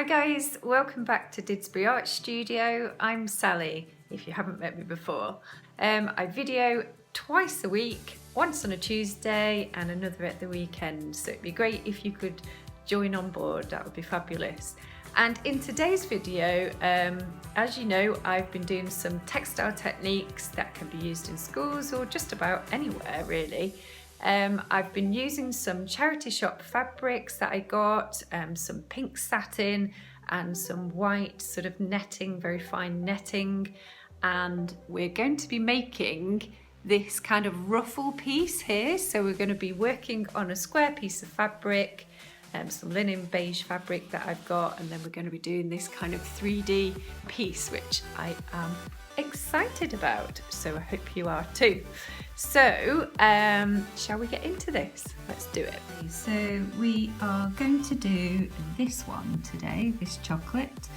Hi guys, welcome back to Didsbury Art Studio. I'm Sally, if you haven't met me before. I video twice a week, once on a Tuesday and another at the weekend. So it'd be great if you could join on board, that would be fabulous. And in today's video, as you know, I've been doing some textile techniques that can be used in schools or just about anywhere really. I've been using some charity shop fabrics that I got, some pink satin and some white sort of netting, very fine netting. And we're going to be making this kind of ruffle piece here. So we're going to be working on a square piece of fabric, some linen beige fabric that I've got, and then we're going to be doing this kind of 3D piece, which I am excited about. So I hope you are too. So shall we get into this? Let's do it. So we are going to do this one today, this chocolate,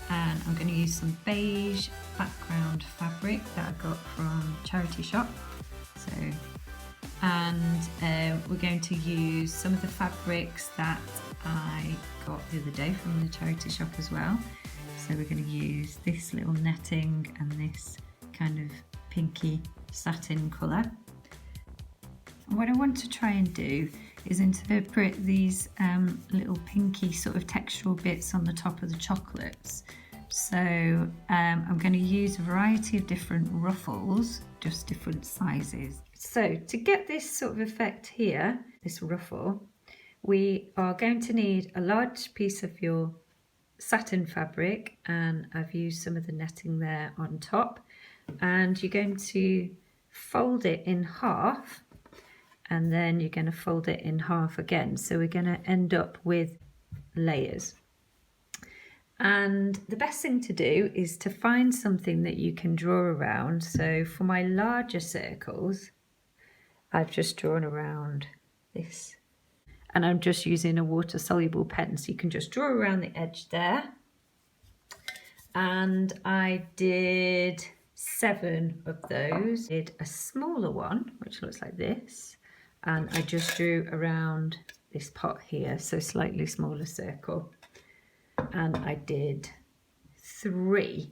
and I'm going to use some beige background fabric that I got from charity shop. So we're going to use some of the fabrics that I got the other day from the charity shop as well. So we're going to use this little netting and this kind of pinky satin colour. And what I want to try and do is interpret these little pinky sort of textural bits on the top of the chocolates. So I'm going to use a variety of different ruffles, just different sizes. So to get this sort of effect here, this ruffle, we are going to need a large piece of your satin fabric, and I've used some of the netting there on top, and you're going to fold it in half, and then you're going to fold it in half again. So we're going to end up with layers. And the best thing to do is to find something that you can draw around. So for my larger circles, I've just drawn around this, and I'm just using a water soluble pen, so you can just draw around the edge there. And I did 7 of those. Did a smaller one which looks like this, and I just drew around this pot here, so slightly smaller circle, and I did 3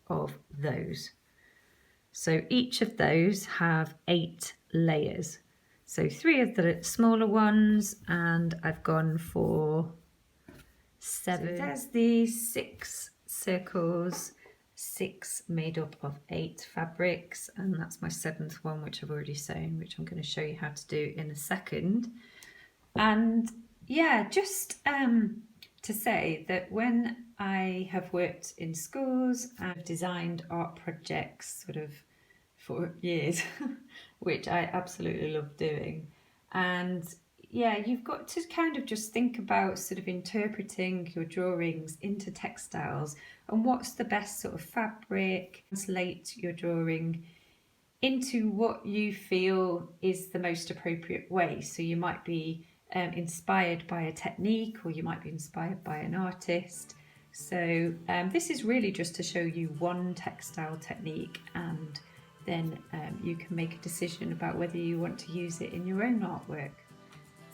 of those. So each of those have 8 layers. So 3 of the smaller ones, and I've gone for 7. So there's the 6 circles, 6 made up of 8 fabrics, and that's my 7th one, which I've already sewn, which I'm going to show you how to do in a second. And yeah, just to say that when I have worked in schools, I've designed art projects sort of for years, which I absolutely love doing. And yeah, you've got to kind of just think about sort of interpreting your drawings into textiles and what's the best sort of fabric, translate your drawing into what you feel is the most appropriate way. So you might be inspired by a technique, or you might be inspired by an artist. So this is really just to show you one textile technique, and then you can make a decision about whether you want to use it in your own artwork.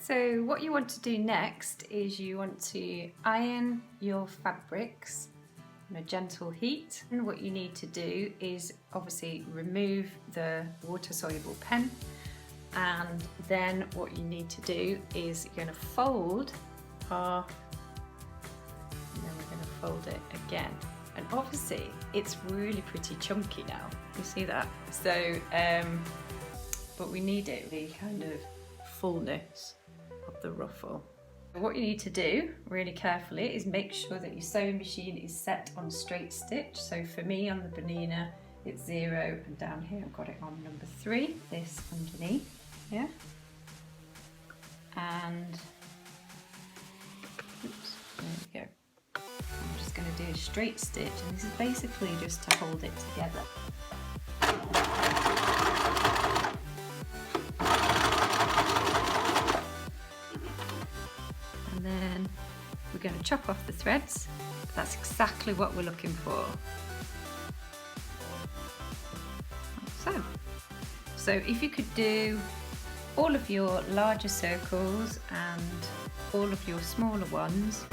So what you want to do next is you want to iron your fabrics on a gentle heat. And what you need to do is obviously remove the water-soluble pen, and then what you need to do is you're going to fold half, and then we're going to fold it again. And obviously it's really pretty chunky now, you see that? So but we need it the kind of fullness of the ruffle. What you need to do really carefully is make sure that your sewing machine is set on straight stitch. So for me on the Bernina it's 0, and down here I've got it on number 3, this underneath here. And oops, there we go. I'm just going to do a straight stitch, and this is basically just to hold it together. And then we're going to chop off the threads. That's exactly what we're looking for. So if you could do all of your larger circles and all of your smaller ones.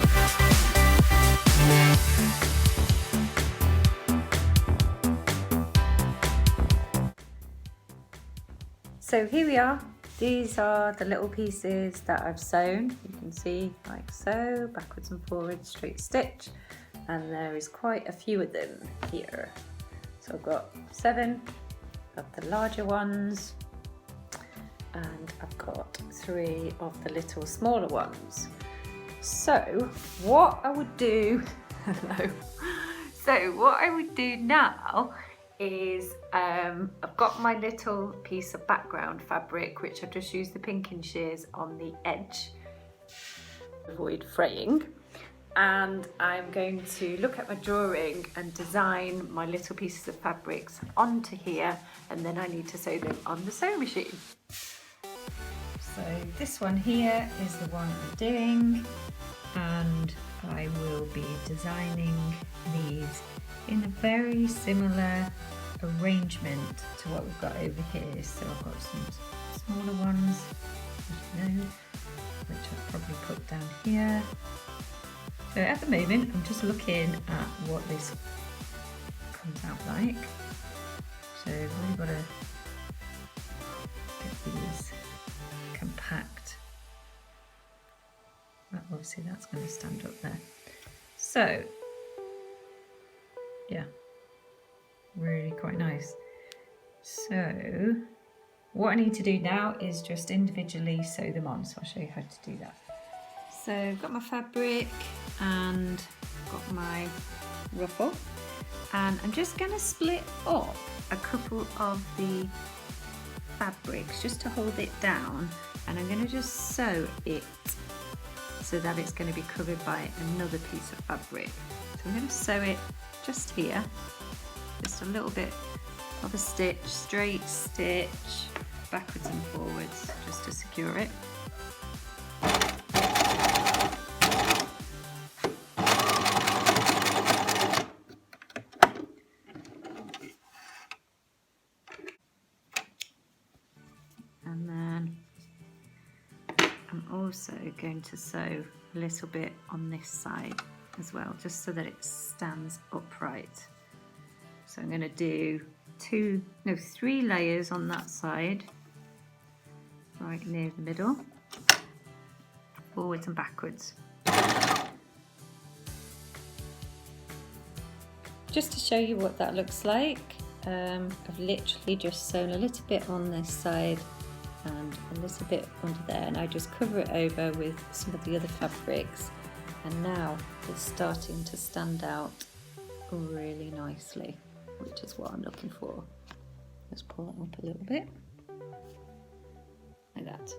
So here we are. These are the little pieces that I've sewn. You can see like so, backwards and forwards, straight stitch. And there is quite a few of them here. So I've got 7 of the larger ones, and I've got 3 of the little smaller ones. So what I would do, hello. So what I would do now is I've got my little piece of background fabric, which I've just used the pinking shears on the edge to avoid fraying. And I'm going to look at my drawing and design my little pieces of fabrics onto here, and then I need to sew them on the sewing machine. So this one here is the one I'm doing, and I will be designing these in a very similar arrangement to what we've got over here. So I've got some smaller ones, which I'll probably put down here. So at the moment I'm just looking at what this comes out like. So I've really got to get these compact. Well, obviously that's going to stand up there. So yeah, really quite nice. So what I need to do now is just individually sew them on. So I'll show you how to do that. So I've got my fabric and got my ruffle, and I'm just going to split up a couple of the fabrics just to hold it down, and I'm going to just sew it so that it's going to be covered by another piece of fabric. So I'm going to sew it just here, just a little bit of a stitch, straight stitch, backwards and forwards, just to secure it. And then I'm also going to sew a little bit on this side as well, just so that it stands upright. So I'm going to do 3 layers on that side, right near the middle, forwards and backwards. Just to show you what that looks like, I've literally just sewn a little bit on this side and a little bit under there, and I just cover it over with some of the other fabrics, and now it's starting to stand out really nicely, which is what I'm looking for. Let's pull it up a little bit, like that.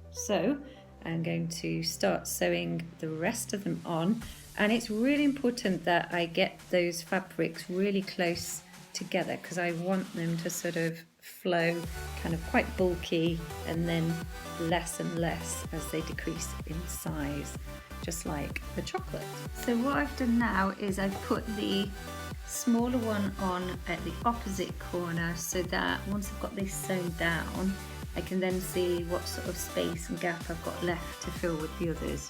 So I'm going to start sewing the rest of them on, and it's really important that I get those fabrics really close together, because I want them to sort of flow kind of quite bulky and then less and less as they decrease in size, just like the chocolate. So what I've done now is I've put the smaller one on at the opposite corner, so that once I've got this sewn down, I can then see what sort of space and gap I've got left to fill with the others.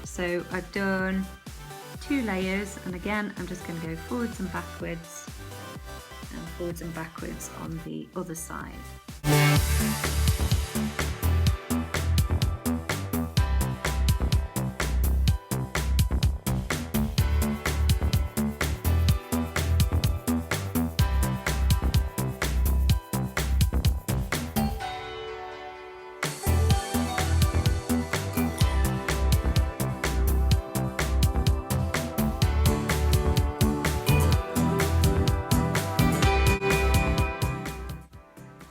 So I've done 2 layers, and again I'm just going to go forwards and backwards on the other side.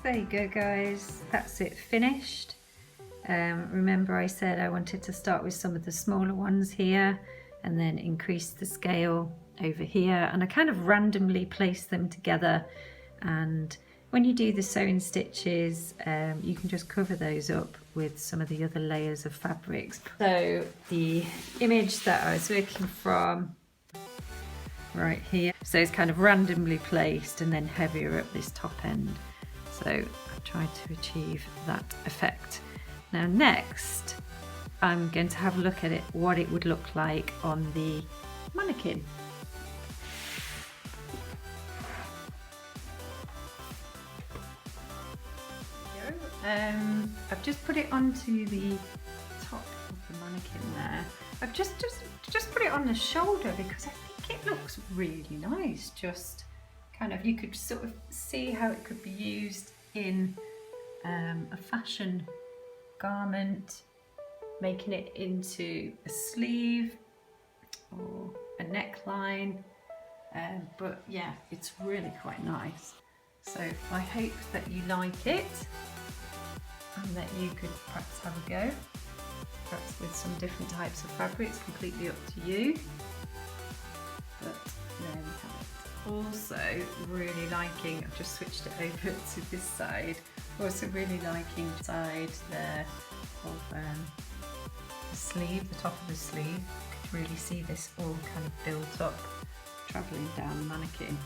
There you go guys, that's it finished. Remember I said I wanted to start with some of the smaller ones here and then increase the scale over here, and I kind of randomly place them together, and when you do the sewing stitches you can just cover those up with some of the other layers of fabrics. So the image that I was working from right here, so it's kind of randomly placed and then heavier at this top end. So I tried to achieve that effect. Now next, I'm going to have a look at it, what it would look like on the mannequin. I've just put it onto the top of the mannequin there. I've just put it on the shoulder because I think it looks really nice. Just kind of, you could sort of see how it could be used in a fashion garment, making it into a sleeve or a neckline. But yeah, it's really quite nice. So I hope that you like it and that you could perhaps have a go, perhaps with some different types of fabrics, completely up to you. But there we have it. Also really liking, I've just switched it over to this side, also really liking the side there of the sleeve, the top of the sleeve. You could really see this all kind of built up, travelling down the mannequin.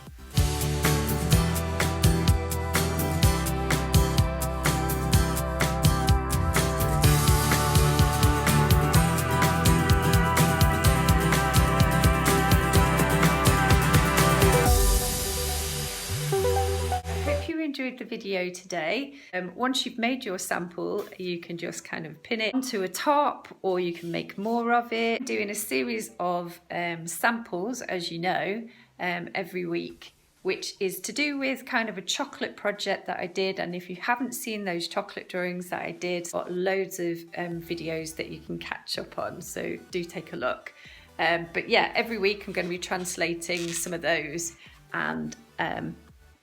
Enjoyed the video today. Once you've made your sample, you can just kind of pin it onto a top, or you can make more of it. Doing a series of samples, as you know, every week, which is to do with kind of a chocolate project that I did. And if you haven't seen those chocolate drawings that I did, I've got loads of videos that you can catch up on, so do take a look. But yeah, every week I'm going to be translating some of those, and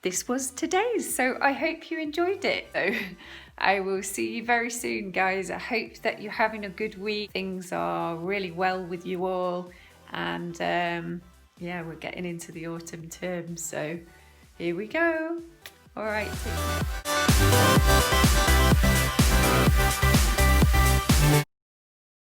this was today's, so I hope you enjoyed it. So I will see you very soon, guys. I hope that you're having a good week. Things are really well with you all, and yeah, we're getting into the autumn term, so here we go. All right.